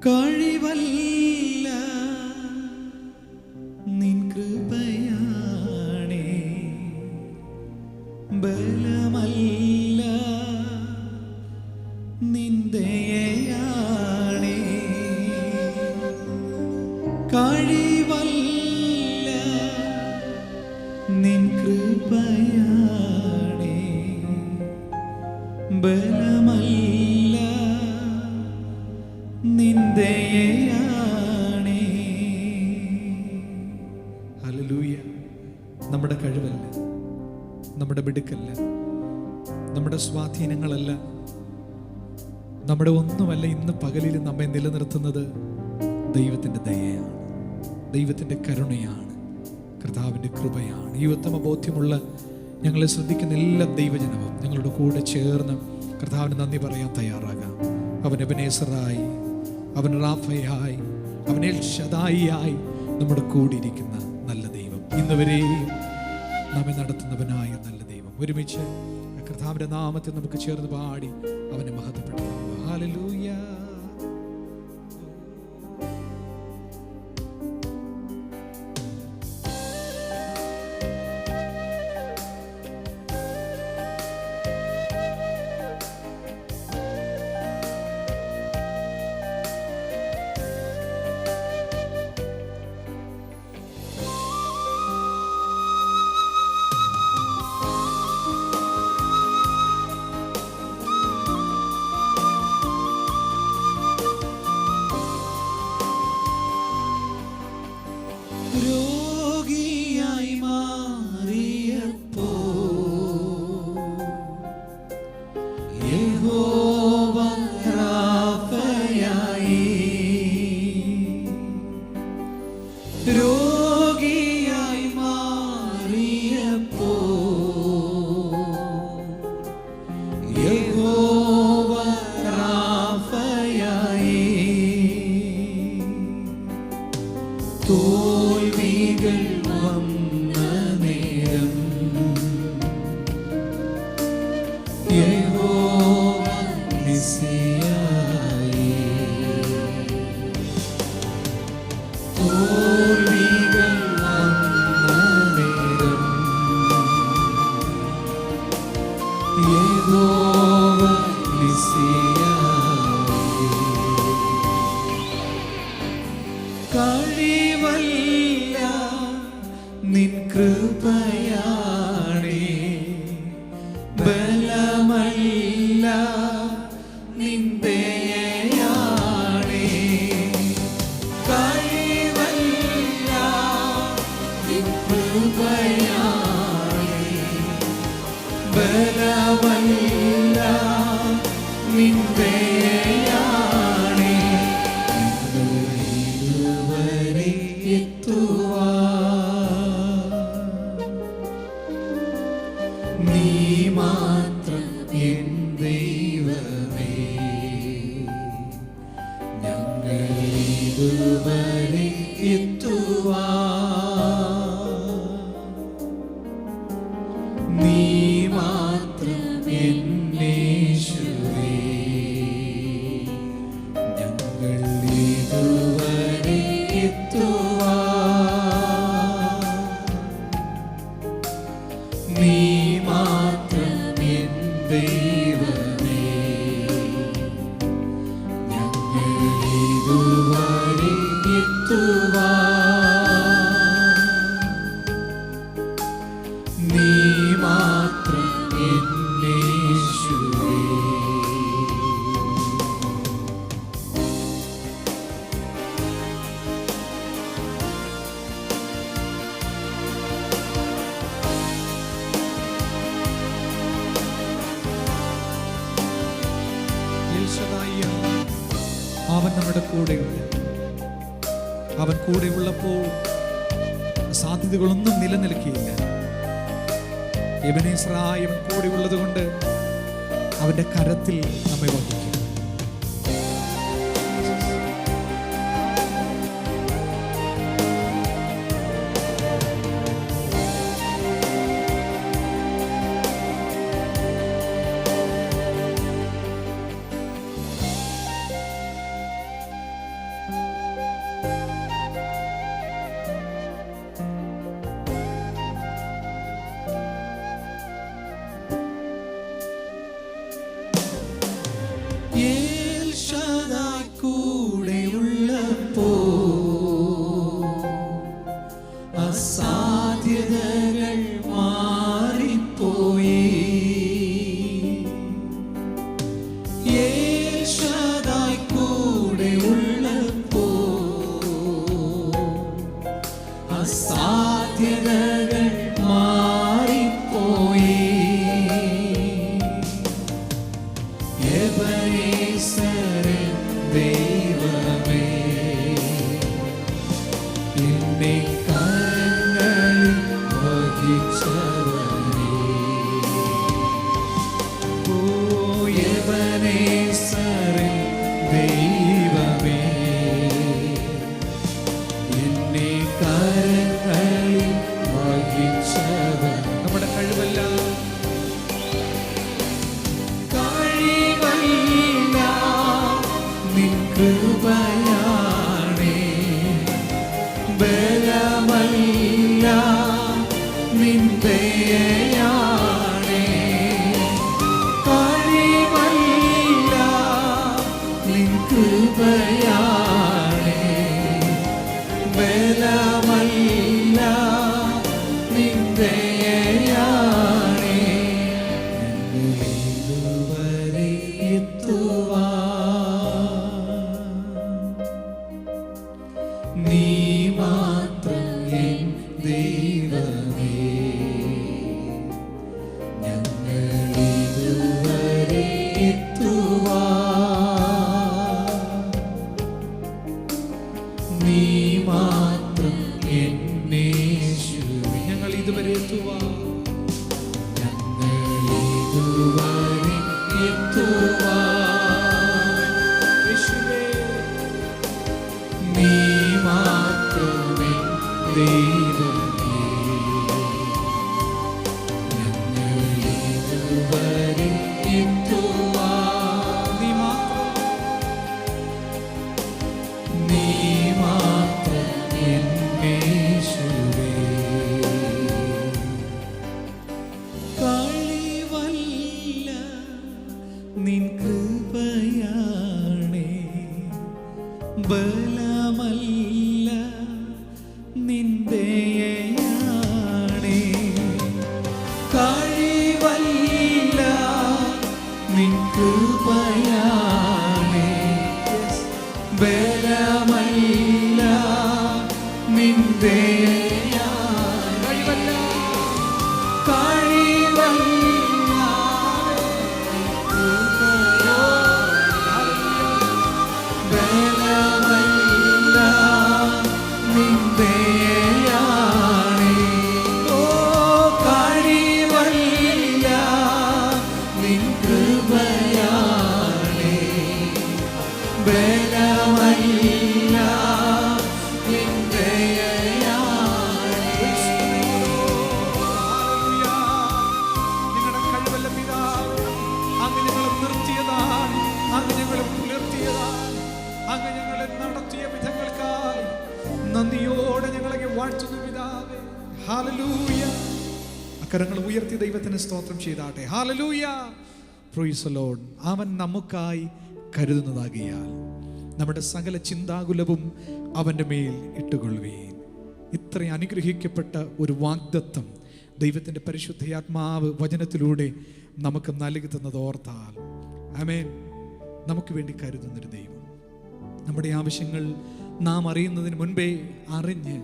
കഴിവല്ല നിൻ കൃപയാണേ, ബലമല്ല നിൻ ദയയാണേ. കഴിവല്ല നിൻ കൃപയാണേ, ബലമല്ല നിൻ ദയയാണേ. ഹല്ലേലൂയ. നമ്മുടെ കഴിവല്ല, നമ്മുടെ മിടുക്കല്ല, നമ്മുടെ സ്വാധീനങ്ങളല്ല, നമ്മുടെ ഒന്നുമല്ല ഇന്ന് പകലിൽ നമ്മെ നിലനിർത്തുന്നത് ദൈവത്തിൻ്റെ ദയയാണ്, ദൈവത്തിൻ്റെ കരുണയാണ്, കർത്താവിൻ്റെ കൃപയാണ്. ഈ ഉത്തമ ബോധ്യമുള്ള ഞങ്ങളെ ശ്രദ്ധിക്കുന്ന എല്ലാ ദൈവജനവും ഞങ്ങളുടെ കൂടെ ചേർന്ന് കർത്താവിന് നന്ദി പറയാൻ തയ്യാറാകാം. അവൻ എബനേസറായി, അവൻ റാഫയായി, അവൻ എൽ ശദായിയായി നമ്മുടെ കൂടിയിരിക്കുന്ന നല്ല ദൈവം, ഇന്നുവരെയും നമ്മെ നടത്തുന്നവനായ നല്ല ദൈവം. ഒരുമിച്ച് കർത്താവിൻ്റെ നാമത്തിൽ നമുക്ക് ചേർന്ന് പാടി അവനെ മഹത്വപ്പെടുത്താം. ഹല്ലേലൂയ. രോഗിയായി മാറിയപ്പോ യഹോവ റാഫയായി, രോഗിയായി മാറിയപ്പോ യഹോവ റാഫയായി. തോൽവികൾ വന്ന നേരം യഹോവ നിസിയായി. തോൽവികൾ വന്ന നേരം യഹോവ നിസിയായി. കഴിവല്ല നിൻ കൃപയാണേ, ബലമല്ല നിൻ ദയയാണേ. കഴിവല്ല നിൻ കൃപയാണേ, ബലമല്ല നിൻ ദയയാണേ. ഇതുവരെ നീ മാത്രം എൻ ദൈവമേ, ഞങ്ങൾ ഇതുവരെ നീ മാത്രം എൻ യേശുവേ, ഞങ്ങൾ ഇതുവരെ നീ മാത്രം എൻ ദൈവമേ, ഞങ്ങൾ ഇതുവരെ നീ മാത്രം എൻ യേശുവേ. അവൻ നമ്മുടെ കൂടെയുണ്ട്. അവൻ കൂടെയുള്ളപ്പോൾ സാധ്യതകളൊന്നും നിലനിൽക്കുകയില്ല. എബനേസറായി അവൻ കൂടെയുള്ളത് കൊണ്ട് അവന്റെ കരത്തിൽ നമ്മെ വഹിക്കും. അസാധ്യതകൾ മാറിപ്പോയി. യേശുദായി കൂടെ ഉള്ളപ്പോ അസാധ്യതകൾ മാറിപ്പോയി. എബനേസരൻ ദൈവമേ എന്നെ കരങ്ങളിൽ വഹിച്ചവനേ. ഓ എബനേസരൻ ദൈവമേ എന്നെ കരങ്ങളിൽ വഹിച്ചവൻ. നമ്മുടെ കഴിവല്ല നിൻ കൃപയാണേ, ബലമല്ല നിൻ ദയയാണേ. കഴിവല്ല നിൻ കൃപയാണേ, ബലമല്ല നിൻ ദയയാണേ. ഇതുവരെ നീ മാത്രം എൻ ദൈവമേ. ഞങ്ങൾ ഇതുവരെ നീ മാത്രം എന്നേശുവേ. ഞങ്ങൾ ഇതുവരെ ഞങ്ങൾ ഇതുവരെ യേശുവേ നീ മാത്രമേ ദൈവമേ. ഞങ്ങൾ ഇതുവരെ നീ മാത്രം എന്നേശുവേ. കഴിവല്ല നിൻ കൃപയാണേ, ബലമല്ല നിൻ ദയയാണേ. കഴിവല്ല നിൻ കൃപയാണേ, ബലമല്ല നിൻ ദയയാണേ. കഴിവല്ല ബലമല്ല നിൻ ദയയാണേ. ഓ കഴിവല്ല നിൻ കൃപയാണേ, ബലമല്ല നിൻ ദയയാണേ. നിങ്ങളുടെ കഴിവല്ല പിതാവ്, അങ്ങ് ഞങ്ങളെ നിർത്തിയതാണ്, അങ്ങ് ഞങ്ങളെ പുലർത്തിയതാണ്, അങ്ങ് ഞങ്ങളെ നടത്തിയ വിധങ്ങൾക്കായി നന്ദിയോടെ ഞങ്ങളെ വാഴ്ത്തുന്നു പിതാവേ. ഹല്ലേലൂയ. അക്കരങ്ങൾ ഉയർത്തി ദൈവത്തിന് സ്തോത്രം ചെയ്താട്ടെ. ഹല്ലേലൂയ. Praise the Lord. അവൻ നമുക്കായി കരുതുന്നതാകിയാൽ നമ്മുടെ സകല ചിന്താകുലവും അവൻ്റെ മേൽ ഇട്ടുകൊള്ളുവീൻ. ഇത്ര അനുഗ്രഹിക്കപ്പെട്ട ഒരു വാഗ്ദത്തം ദൈവത്തിൻ്റെ പരിശുദ്ധാത്മാവ് വചനത്തിലൂടെ നമുക്ക് നൽകി തന്നത് ഓർത്താൽ ആമേൻ. നമുക്ക് വേണ്ടി കരുതുന്നൊരു ദൈവം, നമ്മുടെ ആവശ്യങ്ങൾ നാം അറിയുന്നതിന് മുൻപേ അറിഞ്ഞ്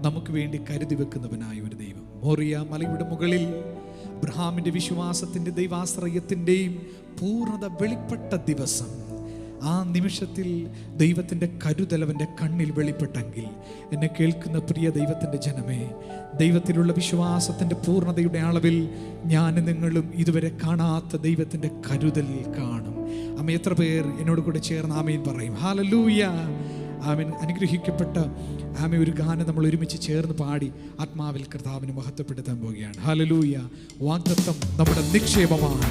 നമുക്ക് വേണ്ടി കരുതി വെക്കുന്നവനായ ഒരു ദൈവം. മോറിയ മലയുടെ മുകളിൽ അബ്രഹാമിൻ്റെ വിശ്വാസത്തിൻ്റെ ദൈവാശ്രയത്തിൻ്റെയും പൂർണ്ണത വെളിപ്പെട്ട ദിവസം, ആ നിമിഷത്തിൽ ദൈവത്തിൻ്റെ കരുതൽ അവൻ്റെ കണ്ണിൽ വെളിപ്പെട്ടെങ്കിൽ എന്നെ കേൾക്കുന്ന പ്രിയ ദൈവത്തിൻ്റെ ജനമേ, ദൈവത്തിലുള്ള വിശ്വാസത്തിൻ്റെ പൂർണ്ണതയുടെ അളവിൽ ഞാൻ നിങ്ങളും ഇതുവരെ കാണാത്ത ദൈവത്തിൻ്റെ കരുതലിൽ കാണും. അമ്മ എത്ര പേർ എന്നോട് കൂടെ ചേർന്ന് ആമേൻ പറയും? ഹല്ലേലൂയ. ആമേൻ. അനുഗ്രഹിക്കപ്പെട്ട ആമേ ഒരു ഗാനം നമ്മൾ ഒരുമിച്ച് ചേർന്ന് പാടി ആത്മാവിൽ കർത്താവിനെ മഹത്വപ്പെടുത്താൻ പോവുകയാണ്. ഹല്ലേലൂയ. വാഗ്ദത്തം നമ്മുടെ നിക്ഷേപമാണ്.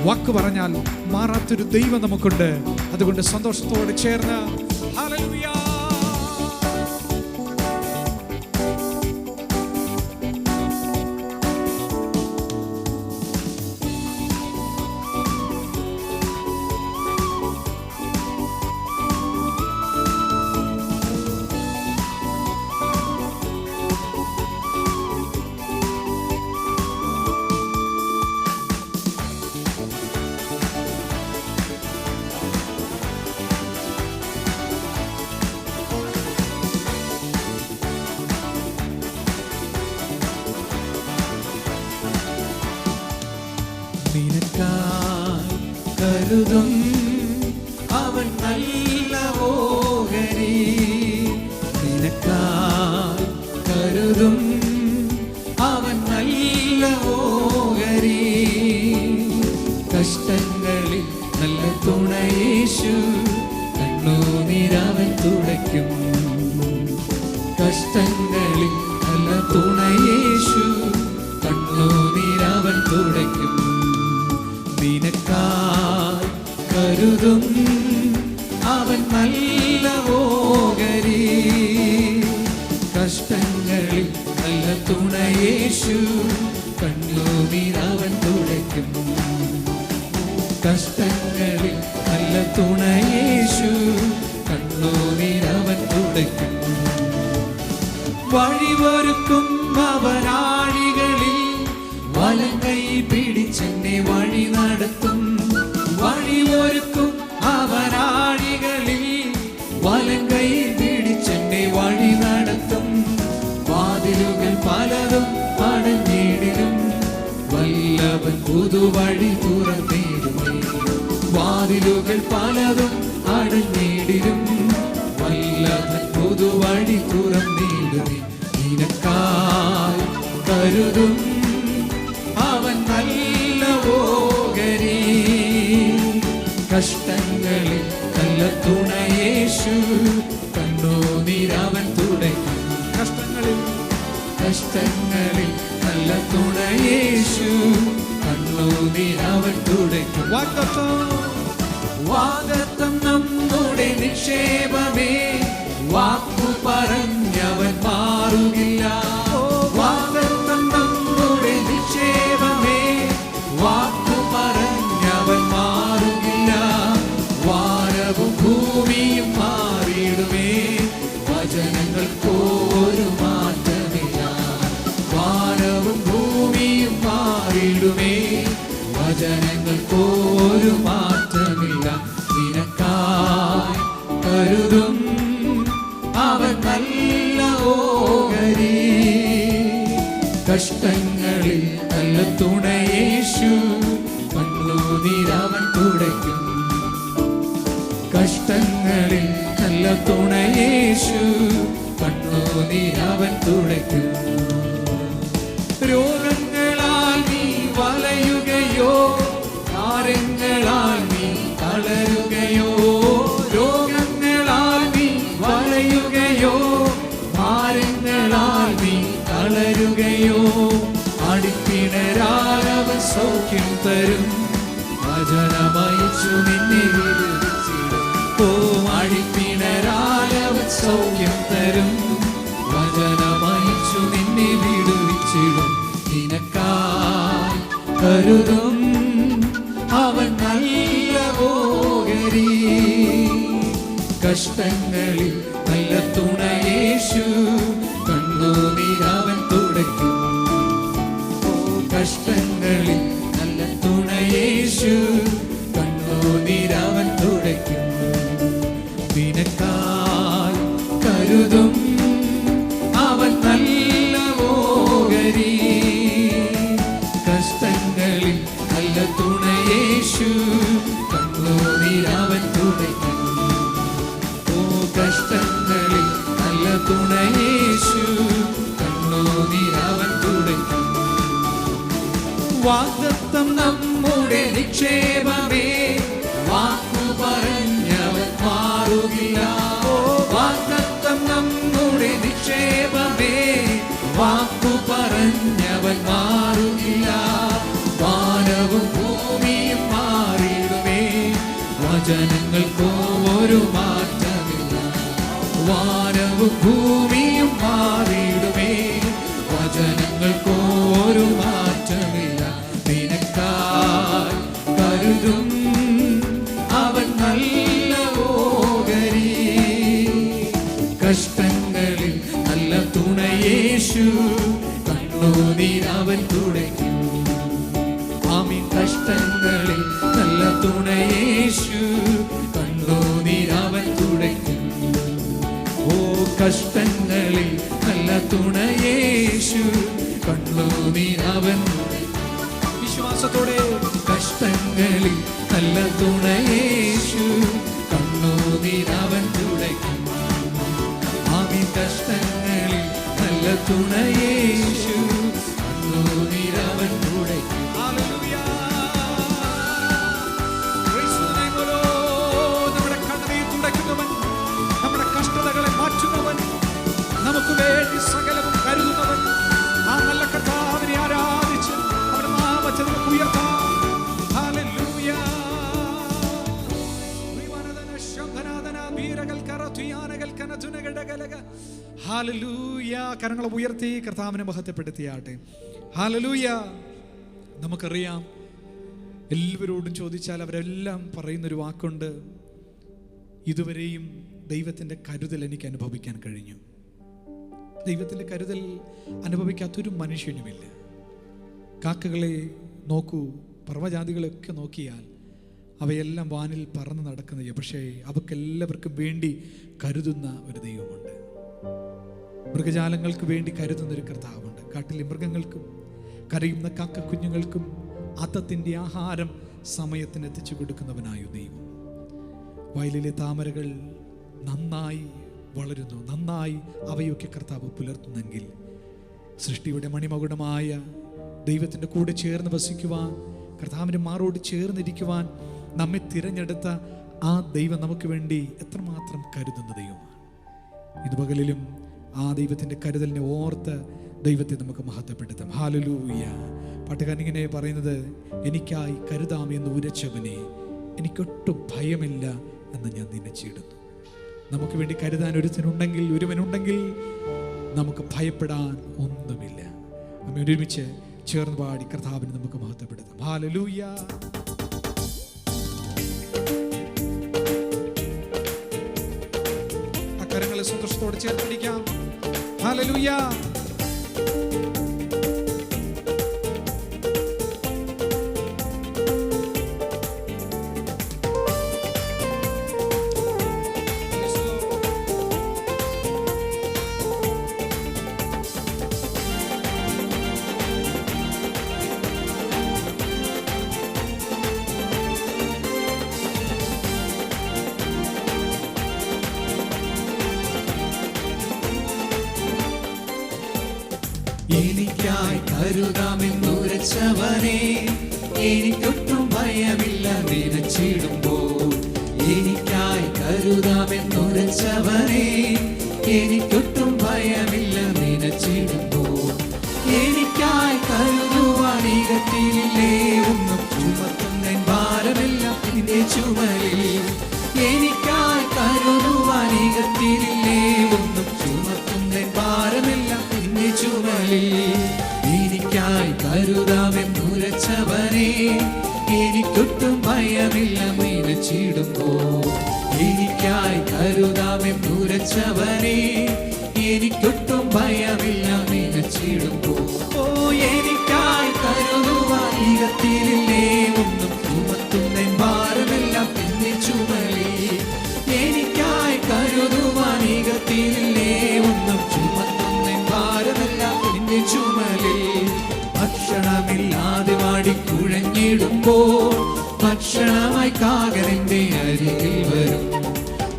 വാക്ക് പറഞ്ഞാൽ മാറാത്തൊരു ദൈവം നമുക്കുണ്ട്. അതുകൊണ്ട് സന്തോഷത്തോടെ ചേർന്ന് ഹല്ലേലൂയ. കരുതും അവൻ നല്ല ഓഹരി. നിനക്കായി കരുതും അവൻ നല്ല ഓഹരി. കഷ്ടങ്ങളിൽ നല്ല തുണയേശു, കണ്ണുനീരവൻ തുടയ്ക്കും. കഷ്ടങ്ങളിൽ നല്ല തുണയേശു, കണ്ണുനീരവൻ തുടയ്ക്കും. നിനക്കായി കരുതും അവൻ നല്ല ഓഹരി. കഷ്ടങ്ങളിൽ നല്ല തുണയേശു, കണ്ണുനീരവൻ തുടയ്ക്കും. കഷ്ടങ്ങളിൽ നല്ല തുണയേശു, കണ്ണുനീരവൻ തുടയ്ക്കും. വഴിയൊരുക്കും അവനാഴികളിൽ വലങ്കൈ പിടിച്ചെന്നെ വഴി നടത്തും. വഴിയൊരുക്കും അവനാഴികളിൽ വലങ്കൈ പിടിച്ചെന്നെ വഴി നടത്തും. വാതിലുകൾ പലതും അടഞ്ഞിടിലും വല്ലവൻ പുതുവഴി തുറന്നിടുമേ. വാതിലുകൾ പലതും അടഞ്ഞിടിലും വല്ലവൻ പുതുവഴി തുറന്നിടുമേ. നിനക്കായി കരുതും അവൻ നല്ല ഓഹരി. കഷ്ടങ്ങളിൽ നല്ല തുണയേശു, കണ്ണുനീരവൻ തുടയ്ക്കും. കഷ്ടങ്ങളിൽ നല്ല തുണയേശു, കണ്ണുനീരവൻ തുടയ്ക്കും. വാഗ്ദത്തം നമ്മുടെ നിക്ഷേപമേ, വാക്കു പറഞ്ഞവൻ മാറുകില്ല. വാഗ്ദത്തം നമ്മുടെ നിക്ഷേപമേ, വാക്കു പറഞ്ഞവൻ മാറുകില്ല. വാനവും ഭൂമിയും മാറിയിടുമേ, വചനങ്ങൾക്ക് ഒരു മാറ്റമില്ല. വാനവും ഭൂമിയും മാറിയിടുമേ, വചനങ്ങൾക്ക് ഒരു മാറ്റമില്ല. നിനക്കായി കരുതും അവൻ നല്ല ഓഹരി. കഷ്ടങ്ങളിൽ നല്ല തുണയേശു, കണ്ണുനീരവൻ തുടയ്ക്കും. കഷ്ടങ്ങളിൽ നല്ല തുണയേശു, കണ്ണുനീരവൻ തുടയ്ക്കും. രോഗങ്ങളാൽ നീ വലയുകയോ, ഭാരങ്ങളാൽ നീ തളരുകയോ. രോഗങ്ങളാൽ നീ വലയുകയോ, ഭാരങ്ങളാൽ നീ തളരുകയോ. അടിപ്പിണരാലവൻ സൗഖ്യം തരും, വചനമയച്ചു നിന്നെ വിടുവിച്ചിടും. ഓ അടിപ്പിണരാലവൻ സൗഖ്യം തരും, വചനമയച്ചു നിന്നെ വിടുവിച്ചിടും. നിനക്കായി കരുതും അവൻ നല്ല ഓഹരി. കഷ്ടങ്ങളിൽ നല്ല തുണയേശു, കണ്ണുനീരവൻ തുടയ്ക്കും. കഷ്ടങ്ങളിൽ നല്ല തുണയേശു, കണ്ണുനീരവൻ തുടയ്ക്കും. നിനക്കായി കരുതും അവൻ നല്ല ഓഹരി. കഷ്ടങ്ങളിൽ നല്ല തുണയേശു, കണ്ണുനീരവൻ തുടയ്ക്കും. കഷ്ടങ്ങളിൽ നല്ല തുണയേശു, കണ്ണുനീരവൻ തുടയ്ക്കും. വാഗ്ദത്തം നമ്മുടെ നിക്ഷേപമേ, വാക്കു പറഞ്ഞവൻ മാറുകില്ല. വാഗ്ദത്തം നമ്മുടെ നിക്ഷേപമേ, വാക്കു പറഞ്ഞവൻ മാറുകില്ല. വാനവും ഭൂമിയും മാറിയിടുമേ, വചനങ്ങൾക്കോ ഒരു മാറ്റമില്ല. വാനവും ഭൂമിയും മാറിയിടുമേ, വചനങ്ങൾക്കോ ഒരു മാറ്റമില്ല. നിനക്കായി കരുതും അവൻ നല്ല ഓഹരി. കഷ്ടങ്ങളിൽ നല്ല തുണയേശു, കണ്ണുനീരവൻ തുടയ്ക്കും. ആമീൻ. കഷ്ടങ്ങളിൽ നല്ല തുണയേശു, കണ്ണുനീരവൻ തുടയ്ക്കും. ഓ കഷ്ടങ്ങളിൽ നല്ല തുണയേശു, കണ്ണുനീരവൻ. വിശ്വാസത്തോടെ കഷ്ടങ്ങളിൽ നല്ല തുണയേശു, കണ്ണുനീരവൻ തുടയ്ക്കും. ആമീൻ. കഷ്ടങ്ങളിൽ നല്ല തുണയേശു, കണ്ണുനീരവൻ തുടയ്ക്കും. നമ്മുടെ കണ്ണുനീർ തുടയ്ക്കുന്നവൻ, നമ്മുടെ കഷ്ടതകളെ മാറ്റുന്നവൻ, നമുക്ക് വേണ്ടി സകലവും കരുതുന്നവൻ, ആ നല്ല കർത്താവിനെ ആരാധിച്ച് അവരുടെ നാമത്തെ നമുക്ക് ഉയർത്താം. ഹല്ലേലൂയ. ഹല്ലേലൂയ. കരങ്ങളെ ഉയർത്തി കർത്താവിനെ മഹത്വപ്പെടുത്തിയാട്ടെ. ഹല്ലേലൂയ. നമുക്കറിയാം, എല്ലാവരോടും ചോദിച്ചാൽ അവരെല്ലാം പറയുന്നൊരു വാക്കുണ്ട്, ഇതുവരെയും ദൈവത്തിൻ്റെ കരുതൽ എനിക്ക് അനുഭവിക്കാൻ കഴിഞ്ഞു. ദൈവത്തിൻ്റെ കരുതൽ അനുഭവിക്കാത്തൊരു മനുഷ്യനുമില്ല. കാക്കകളെ നോക്കൂ, പർവ്വജാതികളെയൊക്കെ നോക്കിയാൽ അവയെല്ലാം വാനിൽ പറന്ന് നടക്കുന്നത്, പക്ഷേ അവക്കെല്ലാവർക്കും വേണ്ടി കരുതുന്ന ഒരു ദൈവമുണ്ട്. മൃഗജാലങ്ങൾക്ക് വേണ്ടി കരുതുന്ന ഒരു കർത്താവുണ്ട്. കാട്ടിലെ മൃഗങ്ങൾക്കും കരയുന്ന കാക്ക കുഞ്ഞുങ്ങൾക്കും അത്തത്തിൻ്റെ ആഹാരം സമയത്തിന് എത്തിച്ചു കൊടുക്കുന്നവനായ ദൈവം. വയലിലെ താമരകൾ നന്നായി വളരുന്നു, നന്നായി അവയൊക്കെ കർത്താവ് പുലർത്തുന്നെങ്കിൽ, സൃഷ്ടിയുടെ മണിമകുടമായ ദൈവത്തിൻ്റെ കൂടെ ചേർന്ന് വസിക്കുവാൻ, കർത്താവിൻ്റെ മാറോട് ചേർന്നിരിക്കുവാൻ നമ്മെ തിരഞ്ഞെടുത്ത ആ ദൈവം നമുക്ക് വേണ്ടി എത്രമാത്രം കരുതുന്ന ദൈവമാണ്. ഇത് പകലിലും ആ ദൈവത്തിൻ്റെ കരുതലിനെ ഓർത്ത് ദൈവത്തെ നമുക്ക് മഹത്വപ്പെടുത്താം. ഹല്ലേലൂയ. പാട്ടുകാരൻ ഇങ്ങനെ പറയുന്നത്, എനിക്കായി കരുതാമെന്ന് ഉരച്ചവനെ, എനിക്കൊട്ടും ഭയമില്ല എന്ന് ഞാൻ നിനച്ചിടുന്നു. നമുക്ക് വേണ്ടി കരുതാൻ ഒരുവനുണ്ടെങ്കിൽ നമുക്ക് ഭയപ്പെടാൻ ഒന്നുമില്ല. നമ്മെ ഒരുമിച്ച് ചേർന്ന് പാടി കർത്താവിനെ നമുക്ക് മഹത്വപ്പെടുത്താം. ഹല്ലേലൂയ. അക്കരങ്ങളെ സന്തോഷത്തോടെ ചേർത്ത് പിടിക്കാം. ഹല്ലേലൂയ. എനിക്കായി കരുതാമെന്നുരച്ചവനെ, എനിക്കൊട്ടും ഭയമില്ല നിനച്ചിടുമ്പോൾ. എനിക്കായി കരുതാമെന്നുരച്ചവനെ, എനിക്കൊട്ടും ഭയമില്ല നിനച്ചിടുമ്പോൾ. എനിക്കായി കരുതുവാൻ ഇകത്തിലില്ലേ ഒന്നും, ചുമത്തുന്ന ഭാരമെല്ലാം നിന്റെ ചുമലിൽ. എനിക്കായി കരുതുവാൻ ഇകത്തിലില്ലേ ഒന്നും, ചുമത്തുന്ന ഭാരമെല്ലാം നിന്റെ ചുമലിൽ. എനിക്കായി കരുതാമെന്നുരച്ചവനെ, എനിക്കൊട്ടും ഭയമില്ല നിനച്ചിടുമ്പോൾ. എനിക്കായി കരുതാമെന്നുരച്ചവനെ, എനിക്കൊട്ടും ഭയമില്ല നിനച്ചിടുമ്പോൾ. ഓ, എനിക്കായി കരുതുവാൻ ഇകത്തിലില്ലേ ഒന്നും, ചുമത്തുന്ന ഭാരമെല്ലാം നിന്റെ ചുമലിൽ. എനിക്കായി കരുതുവാൻ ഇകത്തിലില്ലേ ഒന്നും, ചുമത്തുന്ന ഭാരമെല്ലാം നിന്റെ ചുമലിൽ. ഭക്ഷണമില്ലാതെ വാടിക്കുഴഞ്ഞിടുമ്പോൾ ഭക്ഷണമായി കാകരന്റെ അരികിൽ വരും.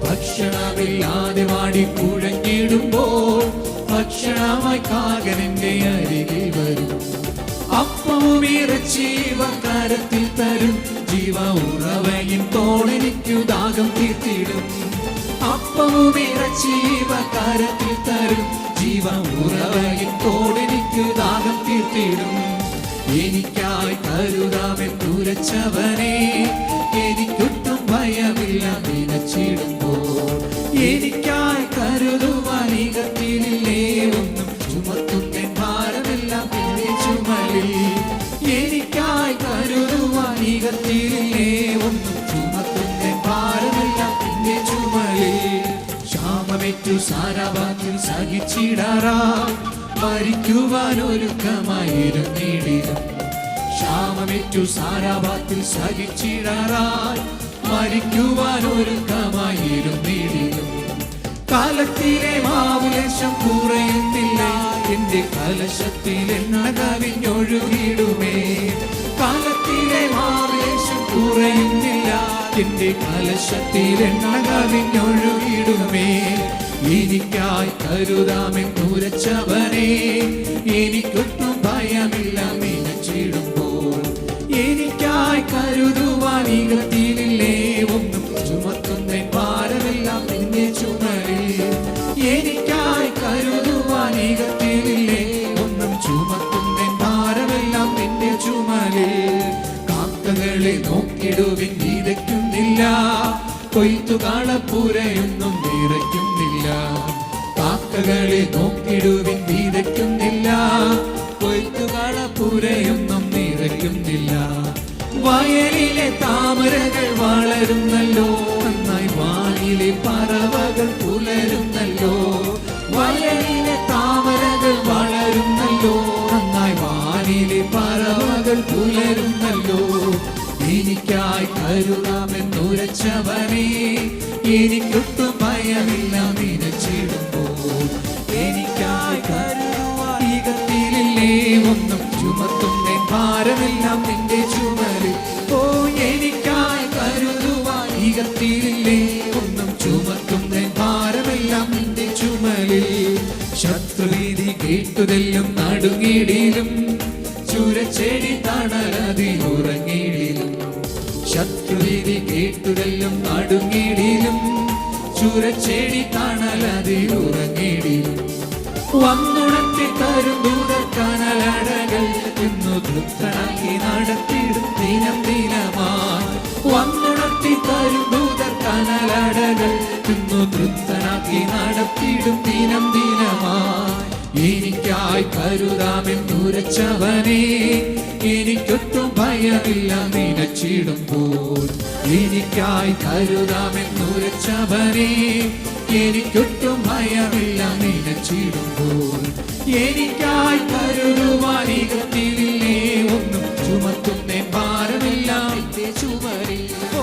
ഭക്ഷണമില്ലാതെ വാടിക്കുഴഞ്ഞിടുമ്പോൾ ഭക്ഷണമായി കാകരന്റെ അരികിൽ വരും. അപ്പവും ഇറച്ചിവ കരത്തിൽ തരും, ജീവ ഉറവയും തോളെനിക്കു ദാഹം തീർത്തിടും. അപ്പവും ഇറച്ചിവ കരത്തിൽ തരും, ജീവ ഉറവയും തോളെനിക്കു ദാഹം തീർത്തിടും. എനിക്കായി കരുതാമെന്നുരച്ചവനെ, എനിക്കൊട്ടും ഭയമില്ല നിനച്ചിടുമ്പോൾ. എനിക്കായി കരുതുവാൻ ഇകത്തിലില്ലേ ഒന്നും, ചുമത്തുന്ന ഭാരമെല്ലാം നിന്റെ ചുമലിൽ. എനിക്കായി കരുതുവാൻ ഇകത്തിലില്ലേ ഒന്നും, ചുമത്തുന്ന ഭാരമെല്ലാം നിന്റെ ചുമലിൽ. ക്ഷാമമേറ്റു സാരാഭാഗ്യം സഹിച്ചിടാറായി മരിക്കുവാൻ ഒരുക്കമായിരുന്നിടിലും. ക്ഷാമമേറ്റു സാരാഭാഗ്യം സഹിച്ചിടാറായി മരിക്കുവാൻ ഒരുക്കമായിരുന്നിടിലും. കാലത്തിലെ മാവുലേശം കുറയുന്നില്ല, എന്റെ കലശത്തിൽ എണ്ണ കവിഞ്ഞൊഴുകിടുമേ. കാലത്തിലെ മാവുലേശം കുറയുന്നില്ല. എന്റെ കലശത്തിൽ എണ്ണ കവിഞ്ഞൊഴുകിടുമേ. എനിക്കായി കരുതാമെന്നുരച്ചവനെ, എനിക്കൊട്ടും ഭയമില്ല നനച്ചിടുമ്പോൾ. എനിക്കായി കരുതുവാൻ ഈ ഗതിയിലില്ലേ ഒന്നും, ചുമത്തുന്ന ഭാരമെല്ലാം നിന്റെ ചുമലിൽ. എനിക്കായി കരുതുവാൻ ഈ ഗതിയിലില്ലേ ഒന്നും, ചുമത്തുന്ന ഭാരമെല്ലാം നിന്റെ ചുമലിൽ. കാക്കകളെ നോക്കിടുവിൻ, വിതയ്ക്കുന്നില്ല, കൊയ്ത്തുകാളപ്പുരയൊന്നും നിറയ്ക്കുന്നില്ല. കാക്കകളെ നോക്കിടുവിൻ, വിതയ്ക്കുന്നില്ല, കൊയ്ത്തുകാളപ്പുരയൊന്നും നിറയ്ക്കുന്നില്ല. വയലിലെ താമരകൾ വളരുന്നല്ലോ, നന്നായി വാനിലെ പറവകൾ പുലരുന്നല്ലോ. വയലിലെ താമരകൾ വളരുന്നല്ലോ, നന്നായി വാനിലെ പറവകൾ പുലരുന്നല്ലോ. എനിക്കായി കരുതാമെന്നുരച്ചവനെ, എനിക്കൊട്ടും ഭയമില്ല നനച്ചിടുമ്പോൾ. എനിക്കായി കരുതുവാൻ ഈ ഗതിയിലില്ലേ ഒന്നും, ചുമത്തുന്ന ഭാരമെല്ലാം നിന്റെ ചുമലിൽ. ഓ എനിക്കായി കരുതുവാൻ ഈ ഗതിയിലില്ലേ ഒന്നും, ചുമത്തുന്ന ഭാരമെല്ലാം നിന്റെ ചുമലിൽ. ശത്രുവീതി കേട്ടുതെല്ലും നടുങ്ങിടിലും, ചുരച്ചെടി തണലതിലുറങ്ങിടിലും. ശത്രുവീതി കേട്ടുതെല്ലും നടുങ്ങിടിലും, ചുരച്ചെടി തണലതിലുറങ്ങിടിലും. വന്നുണർത്തി തരും ദൂതക്കനലടകൾ, ഇന്നു തൃപ്തനാക്കി നടത്തിടും ദിനം ദിനമായി. വന്നുണർത്തി തരും ദൂതക്കനലടകൾ, ഇന്നു തൃപ്തനാക്കി നടത്തിടും ദിനം ദിനമായി. എനിക്കായി കരുതാമെന്നുരച്ചവനെ, എനിക്കൊട്ടും ഭയമില്ല നനച്ചിടുമ്പോൾ. എനിക്കായി കരുതാമെന്നുരച്ചവനെ, എനിക്കൊട്ടും ഭയമില്ല നനച്ചിടുമ്പോൾ. എനിക്കായി കരുതുവാൻ ഈ ഗതിയിലില്ലേ ഒന്നും, ചുമത്തുന്ന ഭാരമില്ല നിന്റെ ചുമലിൽ. ഓ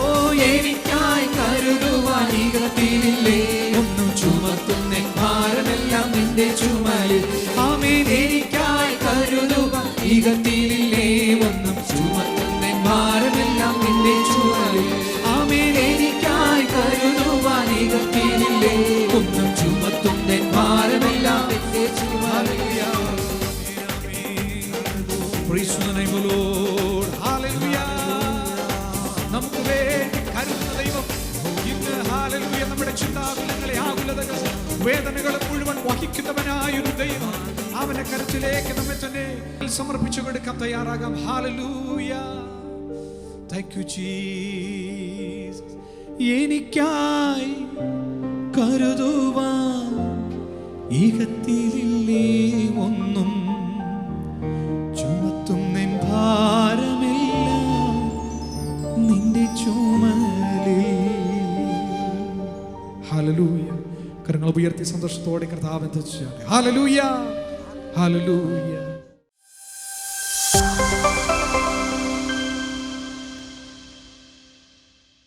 എനിക്കായി കരുതുവാൻ ഈ ഗതിയിലില്ലേ ഒന്നും, ചുമത്തുന്ന ഭാരമെല്ലാം നിന്റെ ചുമലിൽ. ആമേൻ. എനിക്കായി കരുതുവാൻ ഈ ഗതിയിലില്ലേ ഒന്നും, ചുമത്തുന്ന ഭാരമെല്ലാം നിന്റെ ചുമലിൽ. ആമേൻ. എനിക്കായി കരുതുവാൻ ഈ ഗതിയിലില്ലേ ഒന്നും, ചുമത്തുന്ന ഭാരമെല്ലാം നിന്റെ ചുമലിൽ. Praise the name of the Lord. Hallelujah. നമുക്ക് വേണ്ടി കരുതുന്ന ദൈവം ഇന്ന് ഹല്ലേലൂയ നമ്മുടെ ചിന്താകുലങ്ങളെ ആകുലതകൾ വേദനകളെ മുഴുവൻ വഹിക്കുന്നവനായൊരു ദൈവം. അവന്റെ കരത്തിലേക്ക് നമ്മെ തന്നെ സമർപ്പിച്ചു കൊടുക്കാൻ തയ്യാറാകാം. ഹല്ലേലൂയ. Thank you Jesus. എനിക്കായി കരുതുവാൻ ഈ ഗതിയിലില്ലേ ഒന്നും, ചുമത്തുന്ന ഭാരമെല്ലാം നിന്റെ ചുമലിൽ. ഹല്ലേലൂയ. കരങ്ങൾ ഉയർത്തി സന്തോഷത്തോടെ കർത്താവിനെ സ്തുതിച്ചാട്ടെ. ഹല്ലേലൂയ. ഹല്ലേലൂയ.